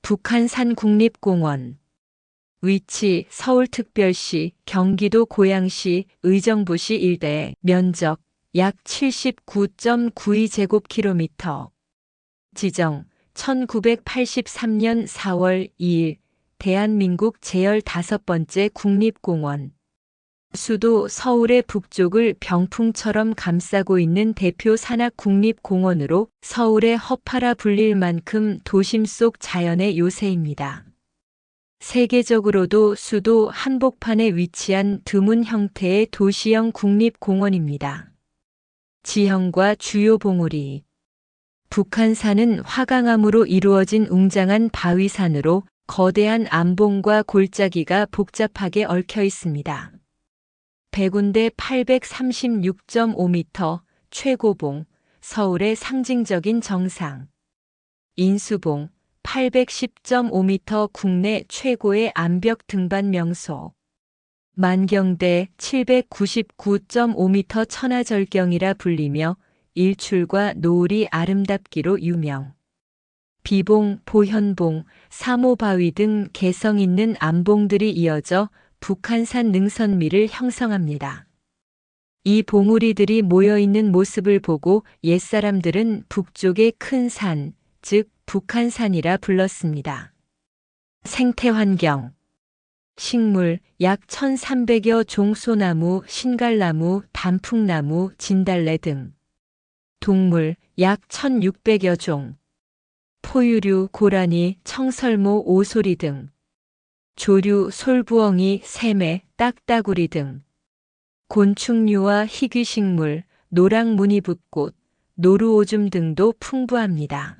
북한산 국립공원. 위치 서울특별시, 경기도 고양시, 의정부시 일대. 면적 약 79.92제곱킬로미터. 지정 1983년 4월 2일 대한민국 제15번째 국립공원. 수도 서울의 북쪽을 병풍처럼 감싸고 있는 대표 산악 국립공원으로 서울의 허파라 불릴 만큼 도심 속 자연의 요새입니다. 세계적으로도 수도 한복판에 위치한 드문 형태의 도시형 국립공원입니다. 지형과 주요 봉우리. 북한산은 화강암으로 이루어진 웅장한 바위산으로 거대한 암봉과 골짜기가 복잡하게 얽혀 있습니다. 백운대 836.5m, 최고봉, 서울의 상징적인 정상. 인수봉 810.5m, 국내 최고의 암벽 등반 명소. 만경대 799.5m, 천하절경이라 불리며 일출과 노을이 아름답기로 유명. 비봉, 보현봉, 사모바위 등 개성 있는 암봉들이 이어져 북한산 능선미를 형성합니다. 이 봉우리들이 모여있는 모습을 보고 옛사람들은 북쪽의 큰 산, 즉 북한산이라 불렀습니다. 생태환경. 식물 약 1300여 종, 소나무, 신갈나무, 단풍나무, 진달래 등. 동물 약 1600여 종. 포유류, 고라니, 청설모, 오소리 등. 조류, 솔부엉이, 새매, 딱따구리 등. 곤충류와 희귀식물, 노랑무늬붓꽃, 노루오줌 등도 풍부합니다.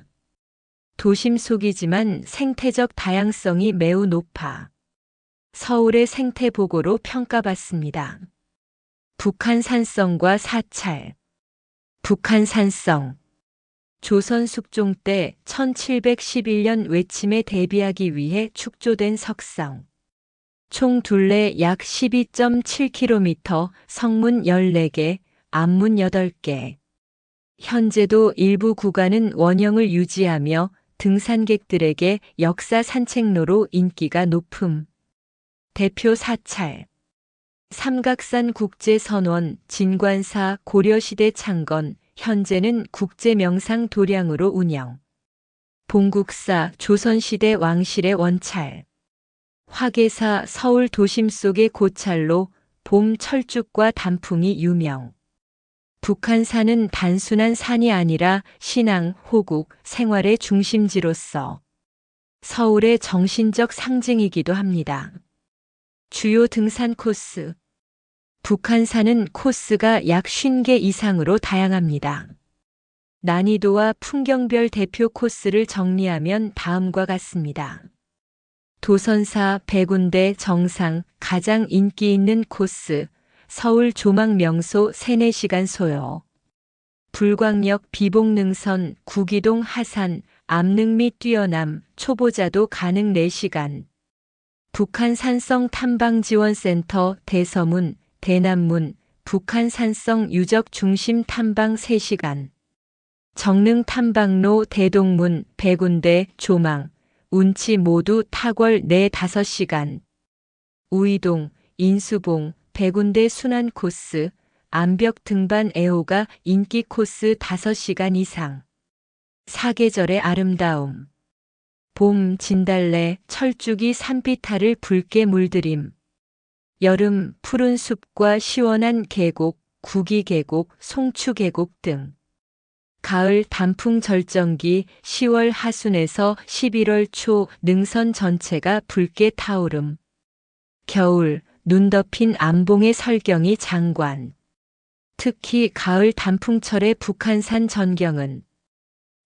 도심 속이지만 생태적 다양성이 매우 높아 서울의 생태보고로 평가받습니다. 북한산성과 사찰. 북한산성. 조선 숙종 때 1711년 외침에 대비하기 위해 축조된 석성. 총 둘레 약 12.7km, 성문 14개, 앞문 8개. 현재도 일부 구간은 원형을 유지하며 등산객들에게 역사 산책로로 인기가 높음. 대표 사찰. 삼각산 국제선원, 진관사, 고려시대 창건, 현재는 국제명상 도량으로 운영. 봉국사, 조선시대 왕실의 원찰. 화계사, 서울 도심 속의 고찰로 봄 철쭉과 단풍이 유명. 북한산은 단순한 산이 아니라 신앙, 호국, 생활의 중심지로서 서울의 정신적 상징이기도 합니다. 주요 등산 코스. 북한산은 코스가 약 50개 이상으로 다양합니다. 난이도와 풍경별 대표 코스를 정리하면 다음과 같습니다. 도선사, 백운대 정상, 가장 인기 있는 코스, 서울 조망명소 3-4시간 소요. 불광역 비봉능선, 구기동 하산, 암릉 및 뛰어남, 초보자도 가능 4시간. 북한산성 탐방지원센터, 대서문, 대남문, 북한산성 유적중심 탐방 3시간. 정릉탐방로, 대동문, 백운대, 조망, 운치 모두 탁월 4-5시간. 우이동, 인수봉, 백운대 순환 코스, 암벽 등반 애호가 인기 코스 5시간 이상. 사계절의 아름다움. 봄, 진달래, 철쭉이 산비탈을 붉게 물들임. 여름, 푸른 숲과 시원한 계곡, 구기계곡, 송추계곡 등. 가을, 단풍 절정기, 10월 하순에서 11월 초, 능선 전체가 붉게 타오름. 겨울, 눈 덮인 암봉의 설경이 장관. 특히 가을 단풍철의 북한산 전경은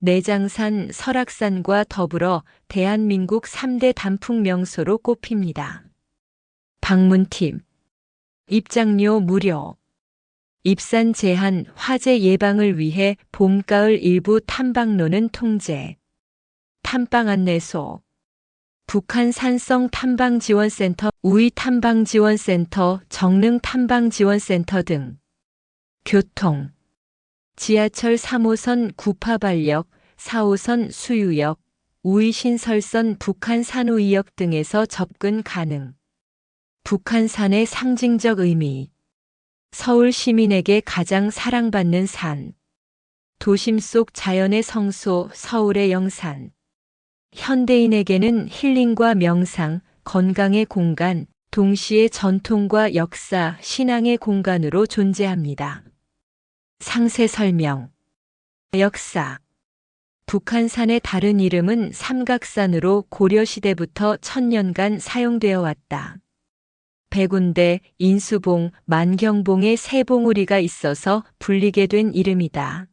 내장산, 설악산과 더불어 대한민국 3대 단풍 명소로 꼽힙니다. 방문 팁. 입장료 무료. 입산 제한, 화재 예방을 위해 봄, 가을 일부 탐방로는 통제. 탐방 안내소. 북한산성 탐방지원센터, 우이 탐방지원센터, 정릉 탐방지원센터 등. 교통. 지하철 3호선 구파발역, 4호선 수유역, 우이신설선 북한산우이역 등에서 접근 가능. 북한산의 상징적 의미. 서울 시민에게 가장 사랑받는 산. 도심 속 자연의 성소 서울의 영산. 현대인에게는 힐링과 명상, 건강의 공간, 동시에 전통과 역사, 신앙의 공간으로 존재합니다. 상세 설명. 역사. 북한산의 다른 이름은 삼각산으로 고려시대부터 천년간 사용되어 왔다. 백운대, 인수봉, 만경봉에 세 봉우리가 있어서 불리게 된 이름이다.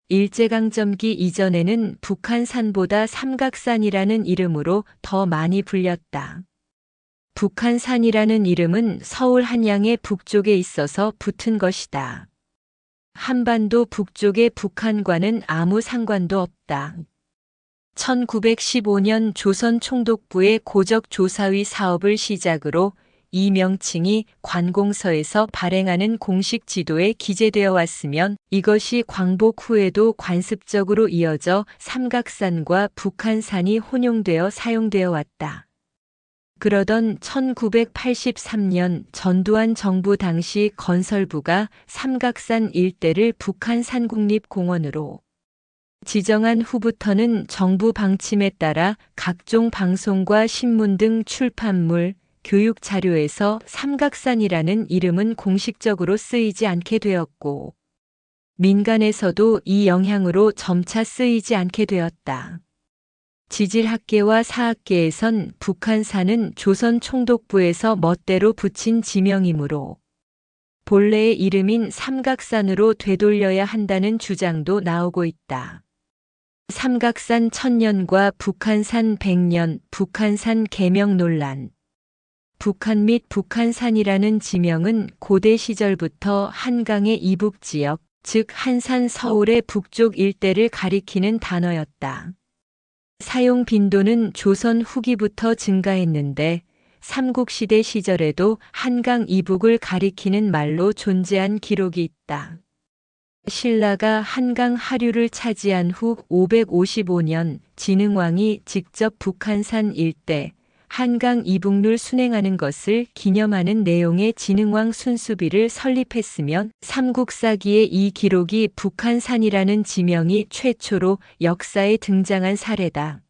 일제강점기 이전에는 북한산보다 삼각산이라는 이름으로 더 많이 불렸다. 북한산이라는 이름은 서울 한양의 북쪽에 있어서 붙은 것이다. 한반도 북쪽의 북한과는 아무 상관도 없다. 1915년 조선 총독부의 고적조사위 사업을 시작으로 이 명칭이 관공서에서 발행하는 공식 지도에 기재되어 왔으면 이것이 광복 후에도 관습적으로 이어져 삼각산과 북한산이 혼용되어 사용되어 왔다. 그러던 1983년 전두환 정부 당시 건설부가 삼각산 일대를 북한산국립공원으로 지정한 후부터는 정부 방침에 따라 각종 방송과 신문 등 출판물, 교육 자료에서 삼각산이라는 이름은 공식적으로 쓰이지 않게 되었고, 민간에서도 이 영향으로 점차 쓰이지 않게 되었다. 지질학계와 사학계에선 북한산은 조선 총독부에서 멋대로 붙인 지명이므로 본래의 이름인 삼각산으로 되돌려야 한다는 주장도 나오고 있다. 삼각산 1000년과 북한산 100년, 북한산 개명 논란. 북한 및 북한산이라는 지명은 고대 시절부터 한강의 이북 지역, 즉 한산 서울의 북쪽 일대를 가리키는 단어였다. 사용 빈도는 조선 후기부터 증가했는데 삼국시대 시절에도 한강 이북을 가리키는 말로 존재한 기록이 있다. 신라가 한강 하류를 차지한 후 555년 진흥왕이 직접 북한산 일대, 한강 이북를 순행하는 것을 기념하는 내용의 진흥왕 순수비를 설립했으면 삼국사기의 이 기록이 북한산이라는 지명이 최초로 역사에 등장한 사례다.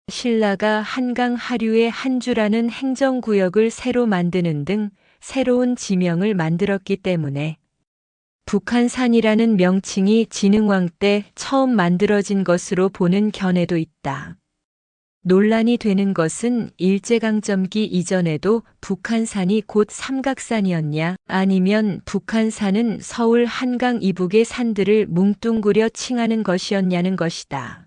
신라가 한강 하류의 한주라는 행정구역을 새로 만드는 등 새로운 지명을 만들었기 때문에 북한산이라는 명칭이 진흥왕 때 처음 만들어진 것으로 보는 견해도 있다. 논란이 되는 것은 일제강점기 이전에도 북한산이 곧 삼각산이었냐, 아니면 북한산은 서울 한강 이북의 산들을 뭉뚱그려 칭하는 것이었냐는 것이다.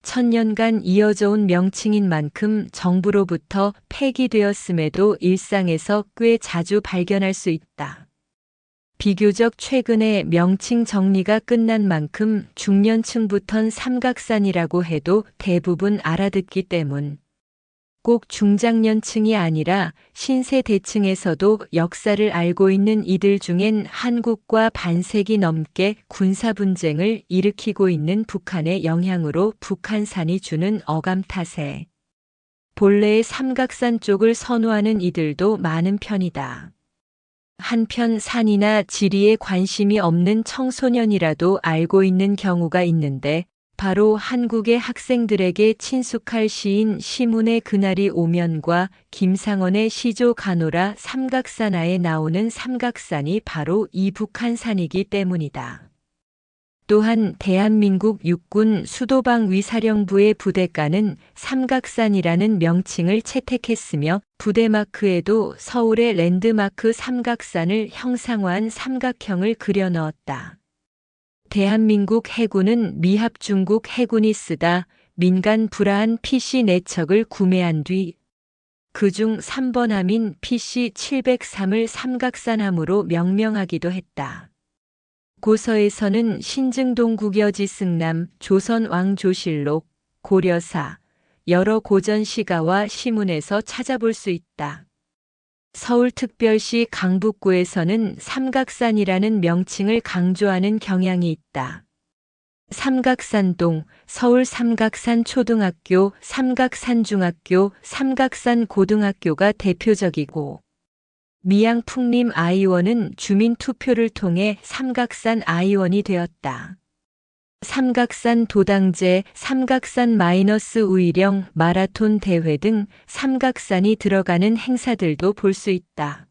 1000년간 이어져 온 명칭인 만큼 정부로부터 폐기되었음에도 일상에서 꽤 자주 발견할 수 있다. 비교적 최근에 명칭 정리가 끝난 만큼 중년층부턴 삼각산이라고 해도 대부분 알아듣기 때문. 꼭 중장년층이 아니라 신세대층에서도 역사를 알고 있는 이들 중엔 한국과 반세기 넘게 군사분쟁을 일으키고 있는 북한의 영향으로 북한산이 주는 어감 탓에 본래의 삼각산 쪽을 선호하는 이들도 많은 편이다. 한편 산이나 지리에 관심이 없는 청소년이라도 알고 있는 경우가 있는데 바로 한국의 학생들에게 친숙할 시인 시문의 그날이 오면과 김상원의 시조 가노라 삼각산하에 나오는 삼각산이 바로 이 북한산이기 때문이다. 또한 대한민국 육군 수도방위사령부의 부대가는 삼각산이라는 명칭을 채택했으며 부대마크에도 서울의 랜드마크 삼각산을 형상화한 삼각형을 그려 넣었다. 대한민국 해군은 미합 중국 해군이 쓰다 민간 불화한 PC 4척을 구매한 뒤 그중 3번함인 PC-703을 삼각산함으로 명명하기도 했다. 고서에서는 신증동 국여지 승남, 조선왕조실록, 고려사, 여러 고전 시가와 시문에서 찾아볼 수 있다. 서울특별시 강북구에서는 삼각산이라는 명칭을 강조하는 경향이 있다. 삼각산동, 서울 삼각산초등학교, 삼각산중학교, 삼각산고등학교가 대표적이고, 미양풍림 아이원은 주민투표를 통해 삼각산 아이원이 되었다. 삼각산 도당제, 삼각산 마이너스 우이령 마라톤 대회 등 삼각산이 들어가는 행사들도 볼 수 있다.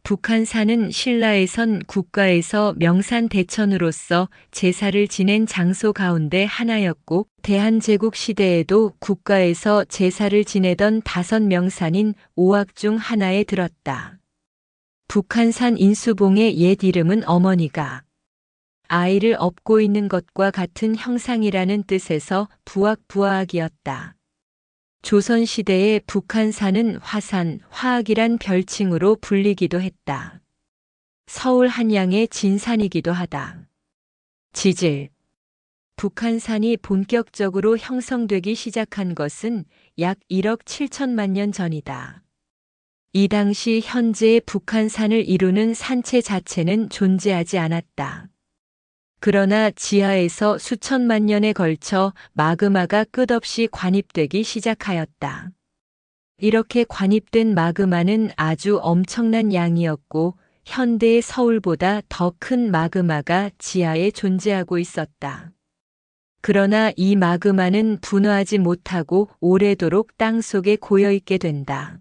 북한산은 신라에선 국가에서 명산 대천으로서 제사를 지낸 장소 가운데 하나였고, 대한제국 시대에도 국가에서 제사를 지내던 5명산인 5악 중 하나에 들었다. 북한산 인수봉의 옛 이름은 어머니가 아이를 업고 있는 것과 같은 형상이라는 뜻에서 부악부아악이었다. 조선시대의 북한산은 화산, 화악이란 별칭으로 불리기도 했다. 서울 한양의 진산이기도 하다. 지질. 북한산이 본격적으로 형성되기 시작한 것은 약 1억 7천만 년 전이다. 이 당시 현재의 북한산을 이루는 산체 자체는 존재하지 않았다. 그러나 지하에서 수천만 년에 걸쳐 마그마가 끝없이 관입되기 시작하였다. 이렇게 관입된 마그마는 아주 엄청난 양이었고, 현대의 서울보다 더 큰 마그마가 지하에 존재하고 있었다. 그러나 이 마그마는 분화하지 못하고 오래도록 땅속에 고여있게 된다.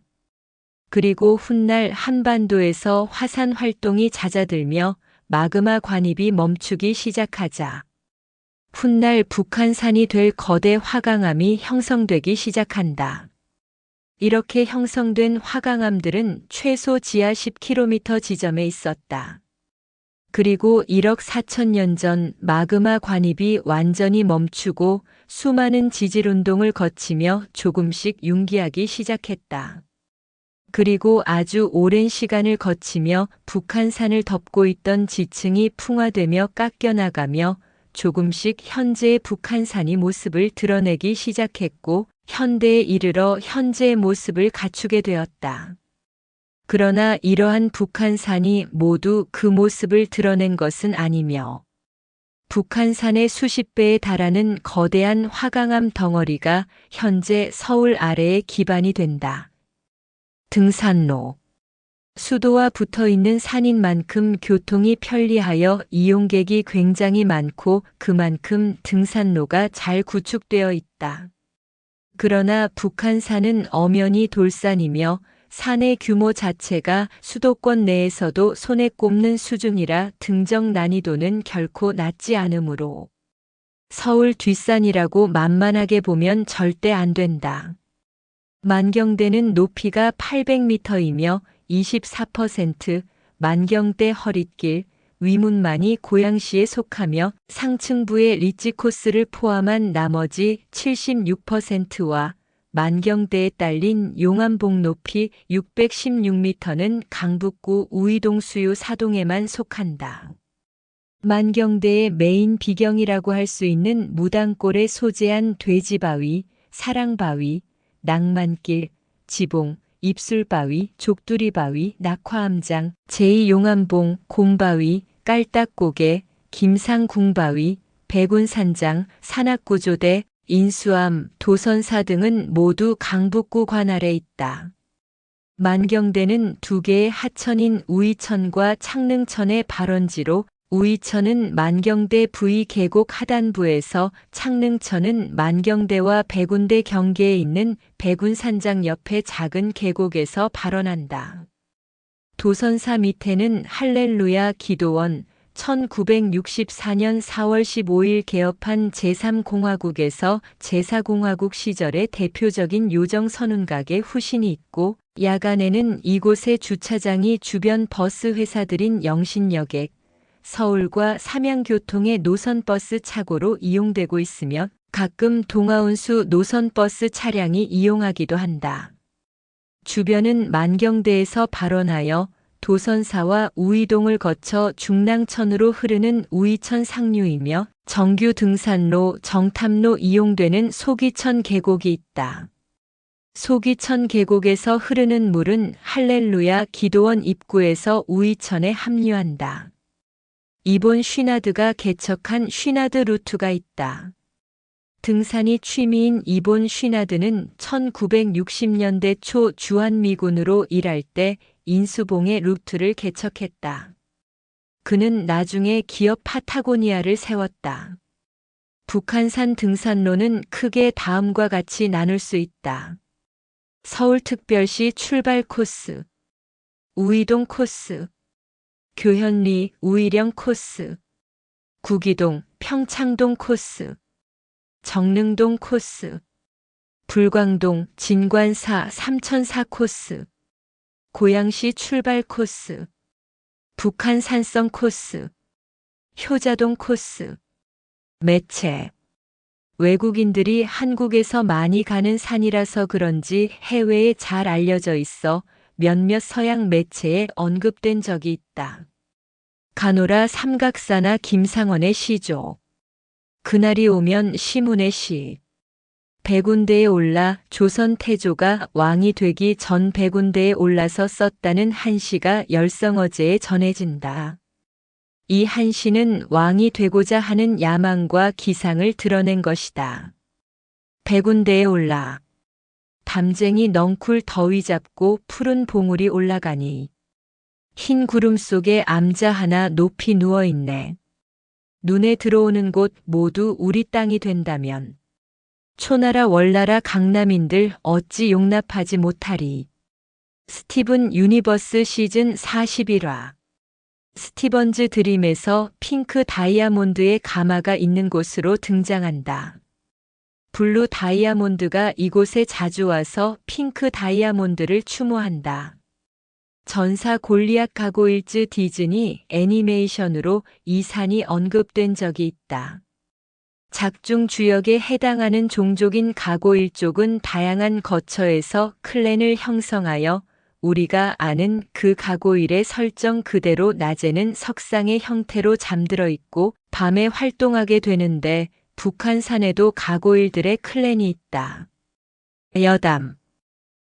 그리고 훗날 한반도에서 화산 활동이 잦아들며 마그마 관입이 멈추기 시작하자 훗날 북한산이 될 거대 화강암이 형성되기 시작한다. 이렇게 형성된 화강암들은 최소 지하 10km 지점에 있었다. 그리고 1억 4천 년 전 마그마 관입이 완전히 멈추고 수많은 지질운동을 거치며 조금씩 융기하기 시작했다. 그리고 아주 오랜 시간을 거치며 북한산을 덮고 있던 지층이 풍화되며 깎여나가며 조금씩 현재의 북한산이 모습을 드러내기 시작했고, 현대에 이르러 현재의 모습을 갖추게 되었다. 그러나 이러한 북한산이 모두 그 모습을 드러낸 것은 아니며, 북한산의 수십 배에 달하는 거대한 화강암 덩어리가 현재 서울 아래의 기반이 된다. 등산로. 수도와 붙어 있는 산인 만큼 교통이 편리하여 이용객이 굉장히 많고 그만큼 등산로가 잘 구축되어 있다. 그러나 북한산은 엄연히 돌산이며 산의 규모 자체가 수도권 내에서도 손에 꼽는 수준이라 등정 난이도는 결코 낮지 않으므로 서울 뒷산이라고 만만하게 보면 절대 안 된다. 만경대는 높이가 800m이며 24% 만경대 허릿길, 위문만이 고양시에 속하며 상층부의 리지 코스를 포함한 나머지 76%와 만경대에 딸린 용암봉 높이 616m는 강북구 우이동 수유 사동에만 속한다. 만경대의 메인 비경이라고 할 수 있는 무당골에 소재한 돼지바위, 사랑바위, 낭만길, 지봉, 입술바위, 족두리바위, 낙화암장, 제2용암봉, 곰바위, 깔딱고개, 김상궁바위, 백운산장, 산악구조대, 인수암, 도선사 등은 모두 강북구 관할에 있다. 만경대는 2개의 하천인 우이천과 창릉천의 발원지로 우이천은 만경대 부위 계곡 하단부에서 창릉천은 만경대와 백운대 경계에 있는 백운산장 옆의 작은 계곡에서 발원한다. 도선사 밑에는 할렐루야 기도원, 1964년 4월 15일 개업한 제3공화국에서 제4공화국 시절의 대표적인 요정선운각의 후신이 있고, 야간에는 이곳의 주차장이 주변 버스 회사들인 영신여객, 서울과 삼양교통의 노선버스 차고로 이용되고 있으며 가끔 동아운수 노선버스 차량이 이용하기도 한다. 주변은 만경대에서 발원하여 도선사와 우이동을 거쳐 중랑천으로 흐르는 우이천 상류이며 정규 등산로, 정탐로 이용되는 소기천 계곡이 있다. 소기천 계곡에서 흐르는 물은 할렐루야 기도원 입구에서 우이천에 합류한다. 이본 슈나드가 개척한 슈나드 루트가 있다. 등산이 취미인 이본 슈나드는 1960년대 초 주한미군으로 일할 때 인수봉의 루트를 개척했다. 그는 나중에 기업 파타고니아를 세웠다. 북한산 등산로는 크게 다음과 같이 나눌 수 있다. 서울특별시 출발 코스, 우이동 코스, 교현리 우이령 코스, 구기동 평창동 코스, 정릉동 코스, 불광동 진관사 삼천사 코스, 고양시 출발 코스, 북한 산성 코스, 효자동 코스. 매체. 외국인들이 한국에서 많이 가는 산이라서 그런지 해외에 잘 알려져 있어 몇몇 서양 매체에 언급된 적이 있다. 가노라 삼각사나 김상원의 시조. 그날이 오면 시문의 시. 백운대에 올라 조선 태조가 왕이 되기 전 백운대에 올라서 썼다는 한시가 열성어제에 전해진다. 이 한시는 왕이 되고자 하는 야망과 기상을 드러낸 것이다. 백운대에 올라 담쟁이 넝쿨 더위 잡고 푸른 봉우리 올라가니 흰 구름 속에 암자 하나 높이 누워있네. 눈에 들어오는 곳 모두 우리 땅이 된다면 초나라 월나라 강남인들 어찌 용납하지 못하리. 스티븐 유니버스 시즌 41화. 스티번즈 드림에서 핑크 다이아몬드의 가마가 있는 곳으로 등장한다. 블루 다이아몬드가 이곳에 자주 와서 핑크 다이아몬드를 추모한다. 전사 골리앗 가고일즈 디즈니 애니메이션으로 이 산이 언급된 적이 있다. 작중 주역에 해당하는 종족인 가고일족은 다양한 거처에서 클랜을 형성하여 우리가 아는 그 가고일의 설정 그대로 낮에는 석상의 형태로 잠들어 있고 밤에 활동하게 되는데 북한산에도 가고일들의 클랜이 있다. 여담.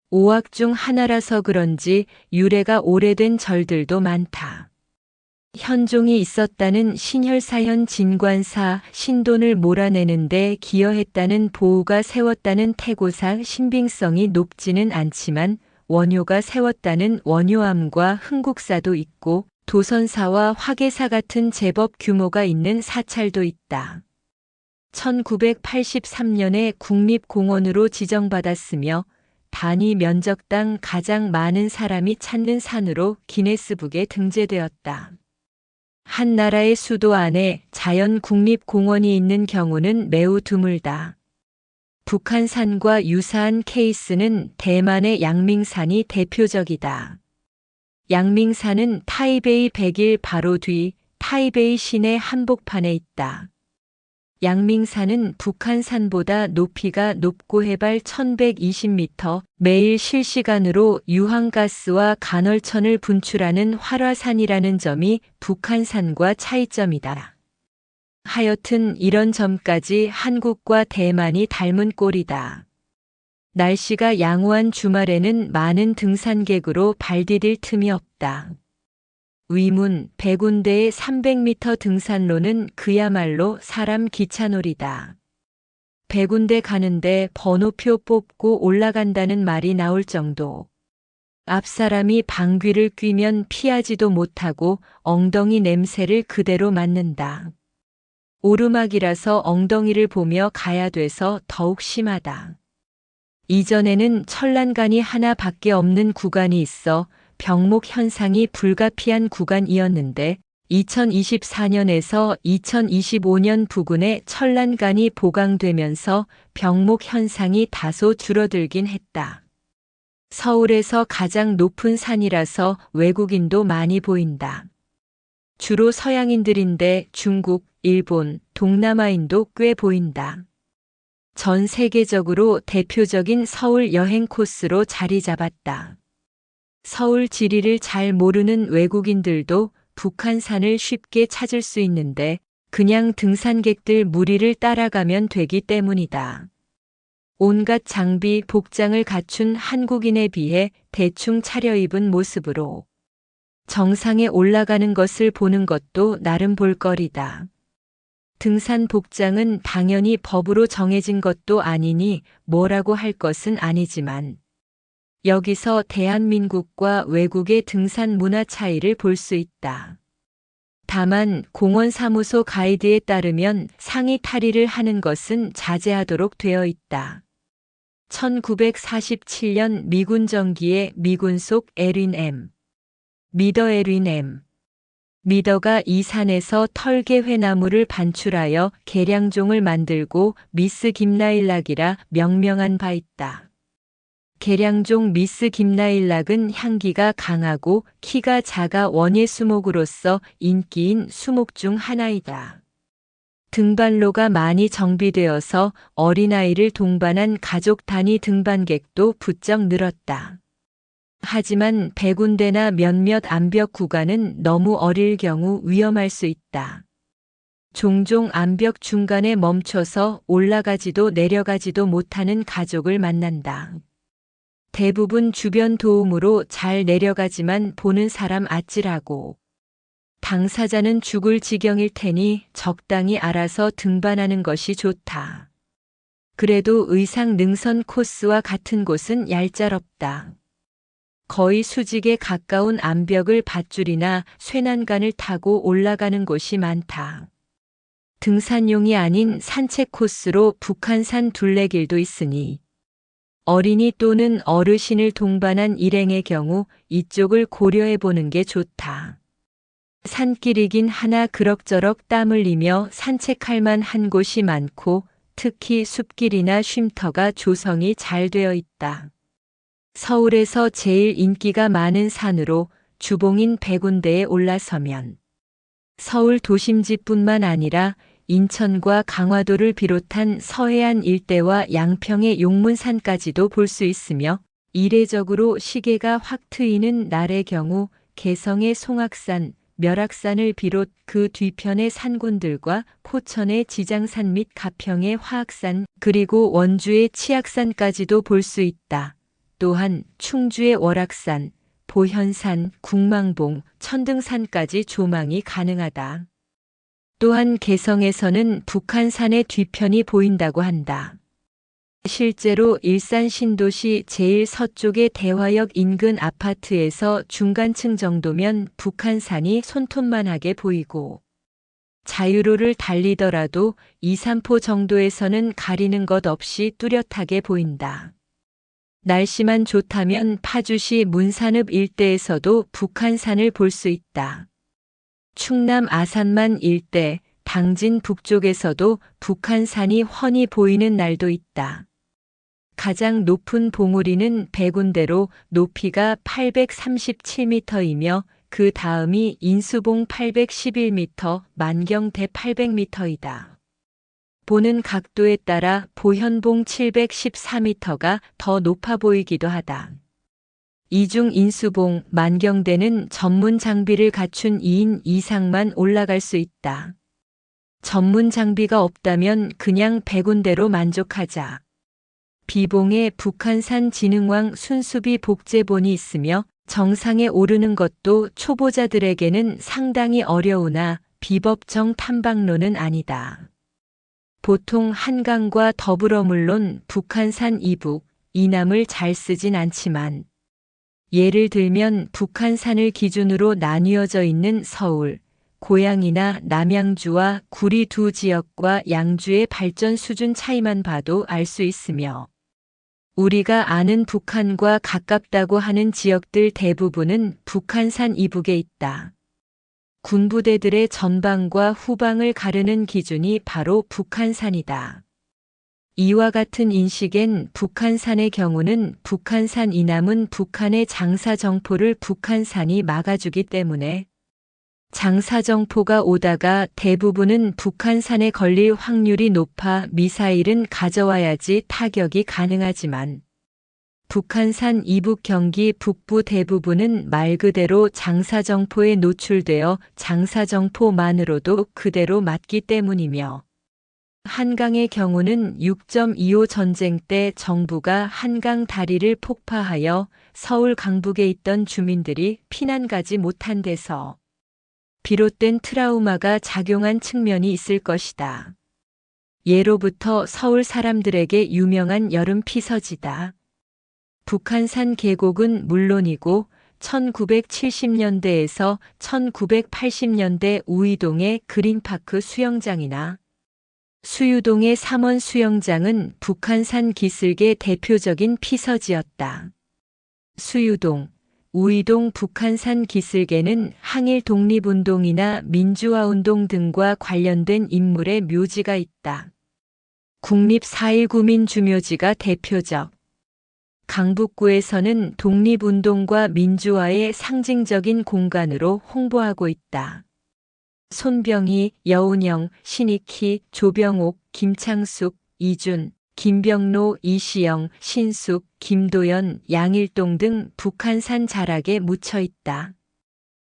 오악 중 하나라서 그런지 유래가 오래된 절들도 많다. 현종이 있었다는 신혈사현 진관사 신돈을 몰아내는데 기여했다는 보우가 세웠다는 태고사 신빙성이 높지는 않지만 원효가 세웠다는 원효암과 흥국사도 있고 도선사와 화계사 같은 제법 규모가 있는 사찰도 있다. 1983년에 국립공원으로 지정받았으며 단위 면적당 가장 많은 사람이 찾는 산으로 기네스북에 등재되었다. 한 나라의 수도 안에 자연국립공원이 있는 경우는 매우 드물다. 북한산과 유사한 케이스는 대만의 양밍산이 대표적이다. 양밍산은 타이베이 100일 바로 뒤 타이베이 시내 한복판에 있다. 양밍산은 북한산보다 높이가 높고 해발 1120m, 매일 실시간으로 유황가스와 간헐천을 분출하는 활화산이라는 점이 북한산과 차이점이다. 하여튼 이런 점까지 한국과 대만이 닮은 꼴이다. 날씨가 양호한 주말에는 많은 등산객으로 발 디딜 틈이 없다. 위문 백운대의 300m 등산로는 그야말로 사람 기차놀이다. 백운대 가는데 번호표 뽑고 올라간다는 말이 나올 정도. 앞 사람이 방귀를 뀌면 피하지도 못하고 엉덩이 냄새를 그대로 맡는다. 오르막이라서 엉덩이를 보며 가야 돼서 더욱 심하다. 이전에는 천란간이 하나밖에 없는 구간이 있어 병목 현상이 불가피한 구간이었는데 2024년에서 2025년 부근에 천란간이 보강되면서 병목 현상이 다소 줄어들긴 했다. 서울에서 가장 높은 산이라서 외국인도 많이 보인다. 주로 서양인들인데 중국, 일본, 동남아인도 꽤 보인다. 전 세계적으로 대표적인 서울 여행 코스로 자리 잡았다. 서울 지리를 잘 모르는 외국인들도 북한산을 쉽게 찾을 수 있는데 그냥 등산객들 무리를 따라가면 되기 때문이다. 온갖 장비, 복장을 갖춘 한국인에 비해 대충 차려입은 모습으로 정상에 올라가는 것을 보는 것도 나름 볼거리다. 등산 복장은 당연히 법으로 정해진 것도 아니니 뭐라고 할 것은 아니지만 여기서 대한민국과 외국의 등산 문화 차이를 볼 수 있다. 다만 공원사무소 가이드에 따르면 상의 탈의를 하는 것은 자제하도록 되어 있다. 1947년 미군 정기에 미군 속 에린 M. 미더 에린 M. 미더가 이 산에서 털개 회나무를 반출하여 계량종을 만들고 미스 김나일락이라 명명한 바 있다. 계량종 미스 김나일락은 향기가 강하고 키가 작아 원예 수목으로서 인기인 수목 중 하나이다. 등반로가 많이 정비되어서 어린아이를 동반한 가족 단위 등반객도 부쩍 늘었다. 하지만 100군데나 몇몇 암벽 구간은 너무 어릴 경우 위험할 수 있다. 종종 암벽 중간에 멈춰서 올라가지도 내려가지도 못하는 가족을 만난다. 대부분 주변 도움으로 잘 내려가지만 보는 사람 아찔하고 당사자는 죽을 지경일 테니 적당히 알아서 등반하는 것이 좋다. 그래도 의상 능선 코스와 같은 곳은 얄짤없다. 거의 수직에 가까운 암벽을 밧줄이나 쇠난간을 타고 올라가는 곳이 많다. 등산용이 아닌 산책 코스로 북한산 둘레길도 있으니 어린이 또는 어르신을 동반한 일행의 경우 이쪽을 고려해 보는 게 좋다. 산길이긴 하나 그럭저럭 땀 흘리며 산책할 만한 곳이 많고 특히 숲길이나 쉼터가 조성이 잘 되어 있다. 서울에서 제일 인기가 많은 산으로 주봉인 100군데에 올라서면 서울 도심지뿐만 아니라 인천과 강화도를 비롯한 서해안 일대와 양평의 용문산까지도 볼 수 있으며 이례적으로 시계가 확 트이는 날의 경우 개성의 송악산, 멸악산을 비롯 그 뒤편의 산군들과 포천의 지장산 및 가평의 화악산 그리고 원주의 치악산까지도 볼 수 있다. 또한 충주의 월악산, 보현산, 국망봉, 천등산까지 조망이 가능하다. 또한 개성에서는 북한산의 뒤편이 보인다고 한다. 실제로 일산 신도시 제일 서쪽의 대화역 인근 아파트에서 중간층 정도면 북한산이 손톱만하게 보이고 자유로를 달리더라도 2, 3포 정도에서는 가리는 것 없이 뚜렷하게 보인다. 날씨만 좋다면 파주시 문산읍 일대에서도 북한산을 볼 수 있다. 충남 아산만 일대, 당진 북쪽에서도 북한산이 훤히 보이는 날도 있다. 가장 높은 봉우리는 100군데로 높이가 837m이며 그 다음이 인수봉 811m, 만경대 800m이다. 보는 각도에 따라 보현봉 714m가 더 높아 보이기도 하다. 이중 인수봉, 만경대는 전문 장비를 갖춘 2인 이상만 올라갈 수 있다. 전문 장비가 없다면 그냥 100군데로 만족하자. 비봉에 북한산 진흥왕 순수비 복제본이 있으며 정상에 오르는 것도 초보자들에게는 상당히 어려우나 비법정 탐방로는 아니다. 보통 한강과 더불어 물론 북한산 이북, 이남을 잘 쓰진 않지만 예를 들면 북한산을 기준으로 나뉘어져 있는 서울, 고양이나 남양주와 구리 두 지역과 양주의 발전 수준 차이만 봐도 알 수 있으며 우리가 아는 북한과 가깝다고 하는 지역들 대부분은 북한산 이북에 있다. 군부대들의 전방과 후방을 가르는 기준이 바로 북한산이다. 이와 같은 인식엔 북한산의 경우는 북한산 이남은 북한의 장사정포를 북한산이 막아주기 때문에 장사정포가 오다가 대부분은 북한산에 걸릴 확률이 높아 미사일은 가져와야지 타격이 가능하지만 북한산 이북 경기 북부 대부분은 말 그대로 장사정포에 노출되어 장사정포만으로도 그대로 맞기 때문이며 한강의 경우는 6.25 전쟁 때 정부가 한강 다리를 폭파하여 서울 강북에 있던 주민들이 피난 가지 못한 데서 비롯된 트라우마가 작용한 측면이 있을 것이다. 예로부터 서울 사람들에게 유명한 여름 피서지다. 북한산 계곡은 물론이고 1970년대에서 1980년대 우이동의 그린파크 수영장이나 수유동의 삼원 수영장은 북한산 기슭의 대표적인 피서지였다. 수유동, 우이동 북한산 기슭에는 항일 독립운동이나 민주화운동 등과 관련된 인물의 묘지가 있다. 국립 4.19 민주묘지가 대표적. 강북구에서는 독립운동과 민주화의 상징적인 공간으로 홍보하고 있다. 손병희, 여운형, 신익희, 조병옥, 김창숙, 이준, 김병로, 이시영, 신숙, 김도연, 양일동 등 북한산 자락에 묻혀 있다.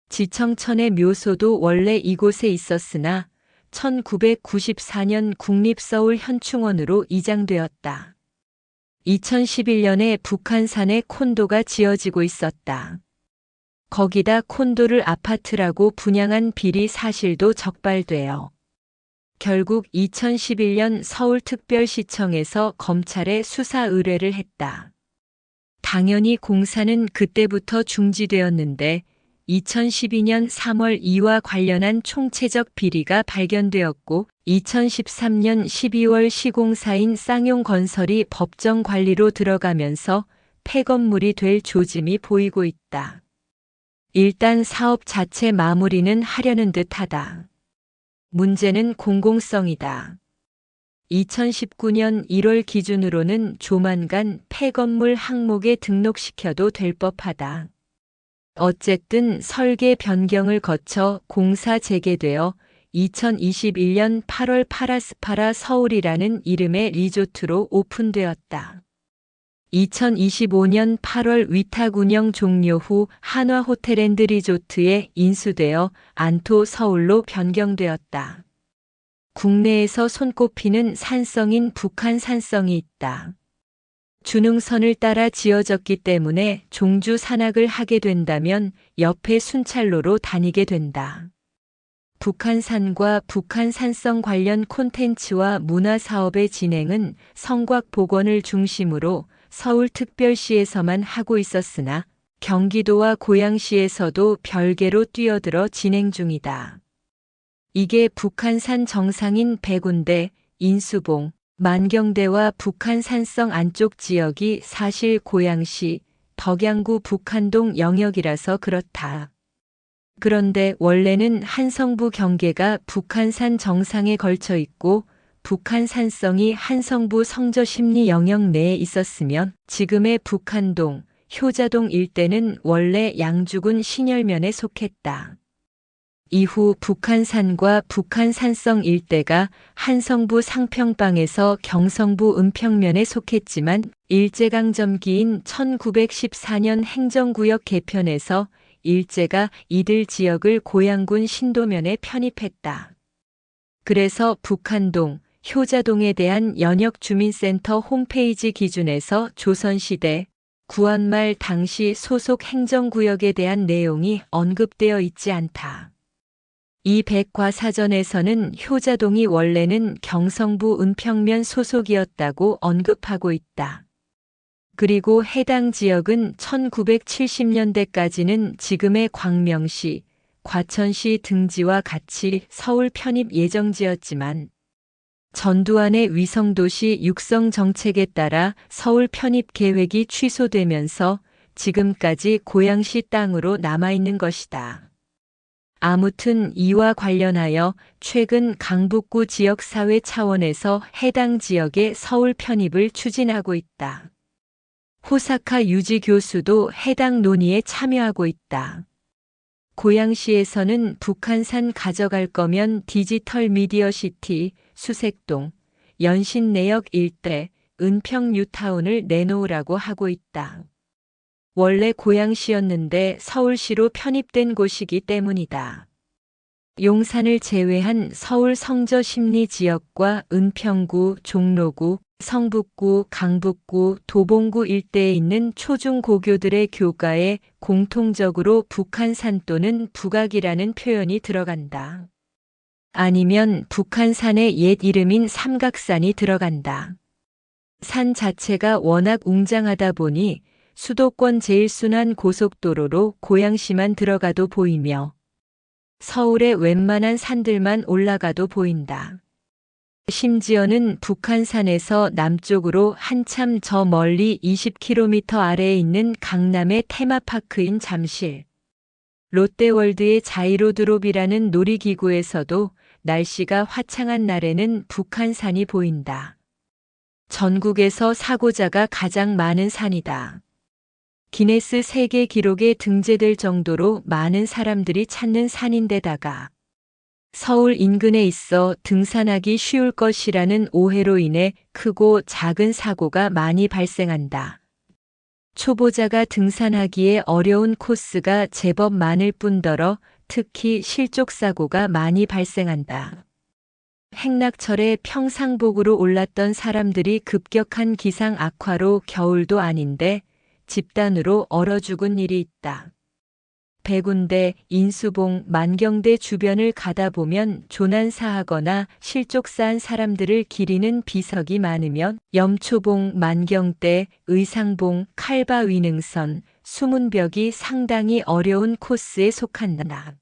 지청천의 묘소도 원래 이곳에 있었으나 1994년 국립서울 현충원으로 이장되었다. 2011년에 북한산에 콘도가 지어지고 있었다. 거기다 콘도를 아파트라고 분양한 비리 사실도 적발되어 결국 2011년 서울특별시청에서 검찰에 수사 의뢰를 했다. 당연히 공사는 그때부터 중지되었는데 2012년 3월 이와 관련한 총체적 비리가 발견되었고 2013년 12월 시공사인 쌍용건설이 법정 관리로 들어가면서 폐건물이 될 조짐이 보이고 있다. 일단 사업 자체 마무리는 하려는 듯하다. 문제는 공공성이다. 2019년 1월 기준으로는 조만간 폐건물 항목에 등록시켜도 될 법하다. 어쨌든 설계 변경을 거쳐 공사 재개되어 2021년 8월 파라스파라 서울이라는 이름의 리조트로 오픈되었다. 2025년 8월 위탁 운영 종료 후 한화호텔 앤 리조트에 인수되어 안토 서울로 변경되었다. 국내에서 손꼽히는 산성인 북한 산성이 있다. 준흥선을 따라 지어졌기 때문에 종주 산악을 하게 된다면 옆에 순찰로로 다니게 된다. 북한산과 북한산성 관련 콘텐츠와 문화사업의 진행은 성곽 복원을 중심으로 서울특별시에서만 하고 있었으나 경기도와 고양시에서도 별개로 뛰어들어 진행 중이다. 이게 북한산 정상인 백운대, 인수봉, 만경대와 북한산성 안쪽 지역이 사실 고양시, 덕양구 북한동 영역이라서 그렇다. 그런데 원래는 한성부 경계가 북한산 정상에 걸쳐 있고 북한산성이 한성부 성저심리 영역 내에 있었으면 지금의 북한동, 효자동 일대는 원래 양주군 신열면에 속했다. 이후 북한산과 북한산성 일대가 한성부 상평방에서 경성부 은평면에 속했지만 일제강점기인 1914년 행정구역 개편에서 일제가 이들 지역을 고양군 신도면에 편입했다. 그래서 북한동, 효자동에 대한 연역주민센터 홈페이지 기준에서 조선시대, 구한말 당시 소속 행정구역에 대한 내용이 언급되어 있지 않다. 이 백과사전에서는 효자동이 원래는 경성부 은평면 소속이었다고 언급하고 있다. 그리고 해당 지역은 1970년대까지는 지금의 광명시, 과천시 등지와 같이 서울 편입 예정지였지만 전두환의 위성도시 육성 정책에 따라 서울 편입 계획이 취소되면서 지금까지 고양시 땅으로 남아있는 것이다. 아무튼 이와 관련하여 최근 강북구 지역사회 차원에서 해당 지역의 서울 편입을 추진하고 있다. 호사카 유지 교수도 해당 논의에 참여하고 있다. 고양시에서는 북한산 가져갈 거면 디지털 미디어시티, 수색동, 연신내역 일대, 은평 뉴타운을 내놓으라고 하고 있다. 원래 고양시였는데 서울시로 편입된 곳이기 때문이다. 용산을 제외한 서울 성저 심리 지역과 은평구, 종로구, 성북구, 강북구, 도봉구 일대에 있는 초중고교들의 교과에 공통적으로 북한산 또는 북악이라는 표현이 들어간다. 아니면 북한산의 옛 이름인 삼각산이 들어간다. 산 자체가 워낙 웅장하다 보니 수도권 제일순환 고속도로로 고양시만 들어가도 보이며 서울의 웬만한 산들만 올라가도 보인다. 심지어는 북한산에서 남쪽으로 한참 저 멀리 20km 아래에 있는 강남의 테마파크인 잠실, 롯데월드의 자이로드롭이라는 놀이기구에서도 날씨가 화창한 날에는 북한산이 보인다. 전국에서 사고자가 가장 많은 산이다. 기네스 세계 기록에 등재될 정도로 많은 사람들이 찾는 산인데다가 서울 인근에 있어 등산하기 쉬울 것이라는 오해로 인해 크고 작은 사고가 많이 발생한다. 초보자가 등산하기에 어려운 코스가 제법 많을 뿐더러 특히 실족사고가 많이 발생한다. 행락철에 평상복으로 올랐던 사람들이 급격한 기상 악화로 겨울도 아닌데 집단으로 얼어 죽은 일이 있다. 백운대, 인수봉, 만경대 주변을 가다 보면 조난사하거나 실족사한 사람들을 기리는 비석이 많으면 염초봉, 만경대, 의상봉, 칼바위능선, 수문벽이 상당히 어려운 코스에 속한다.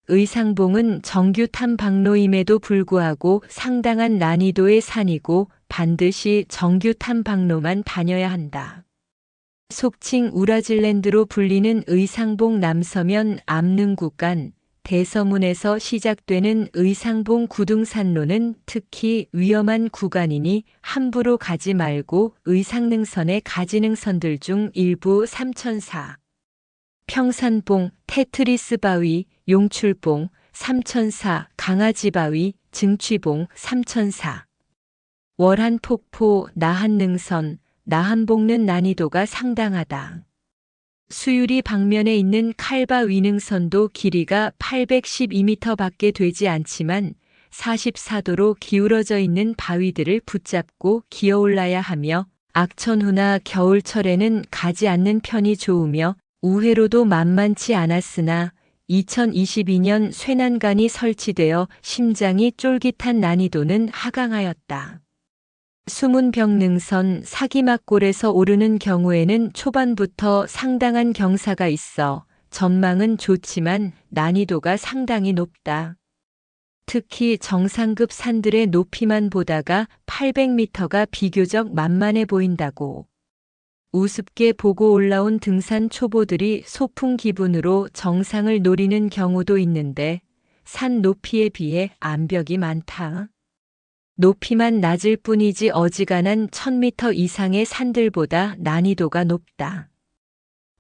의상봉은 정규 탐방로임에도 불구하고 상당한 난이도의 산이고 반드시 정규 탐방로만 다녀야 한다. 속칭 우라질랜드로 불리는 의상봉 남서면 암릉 구간, 대서문에서 시작되는 의상봉 구등산로는 특히 위험한 구간이니 함부로 가지 말고 의상능선의 가지능선들 중 일부 삼천사, 평산봉, 테트리스 바위, 용출봉, 삼천사, 강아지바위, 증취봉, 삼천사, 월한폭포, 나한능선, 나한봉는 난이도가 상당하다. 수유리 방면에 있는 칼바위능선도 길이가 812m 밖에 되지 않지만 44도로 기울어져 있는 바위들을 붙잡고 기어올라야 하며 악천후나 겨울철에는 가지 않는 편이 좋으며 우회로도 만만치 않았으나 2022년 쇠난간이 설치되어 심장이 쫄깃한 난이도는 하강하였다. 수문벽능선 사기막골에서 오르는 경우에는 초반부터 상당한 경사가 있어 전망은 좋지만 난이도가 상당히 높다. 특히 정상급 산들의 높이만 보다가 800m가 비교적 만만해 보인다고. 우습게 보고 올라온 등산 초보들이 소풍 기분으로 정상을 노리는 경우도 있는데 산 높이에 비해 암벽이 많다. 높이만 낮을 뿐이지 어지간한 1000m 이상의 산들보다 난이도가 높다.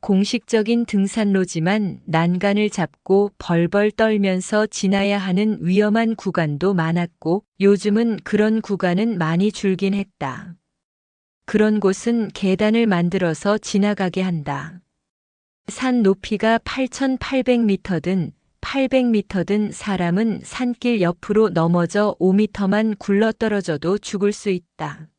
공식적인 등산로지만 난간을 잡고 벌벌 떨면서 지나야 하는 위험한 구간도 많았고 요즘은 그런 구간은 많이 줄긴 했다. 그런 곳은 계단을 만들어서 지나가게 한다. 산 높이가 8,800m든 800m든 사람은 산길 옆으로 넘어져 5m만 굴러떨어져도 죽을 수 있다.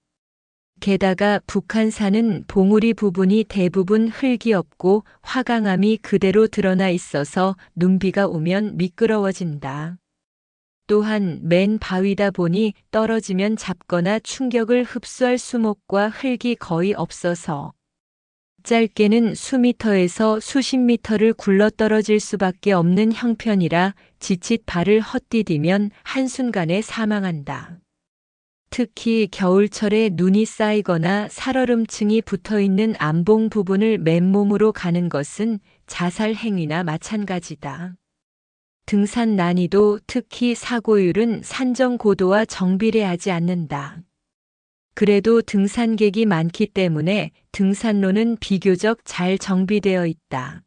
게다가 북한산은 봉우리 부분이 대부분 흙이 없고 화강암이 그대로 드러나 있어서 눈비가 오면 미끄러워진다. 또한 맨 바위다 보니 떨어지면 잡거나 충격을 흡수할 수목과 흙이 거의 없어서 짧게는 수미터에서 수십 미터를 굴러떨어질 수밖에 없는 형편이라 지칫 발을 헛디디면 한순간에 사망한다. 특히 겨울철에 눈이 쌓이거나 살얼음층이 붙어있는 암봉 부분을 맨몸으로 가는 것은 자살 행위나 마찬가지다. 등산 난이도, 특히 사고율은 산정 고도와 정비례하지 않는다. 그래도 등산객이 많기 때문에 등산로는 비교적 잘 정비되어 있다.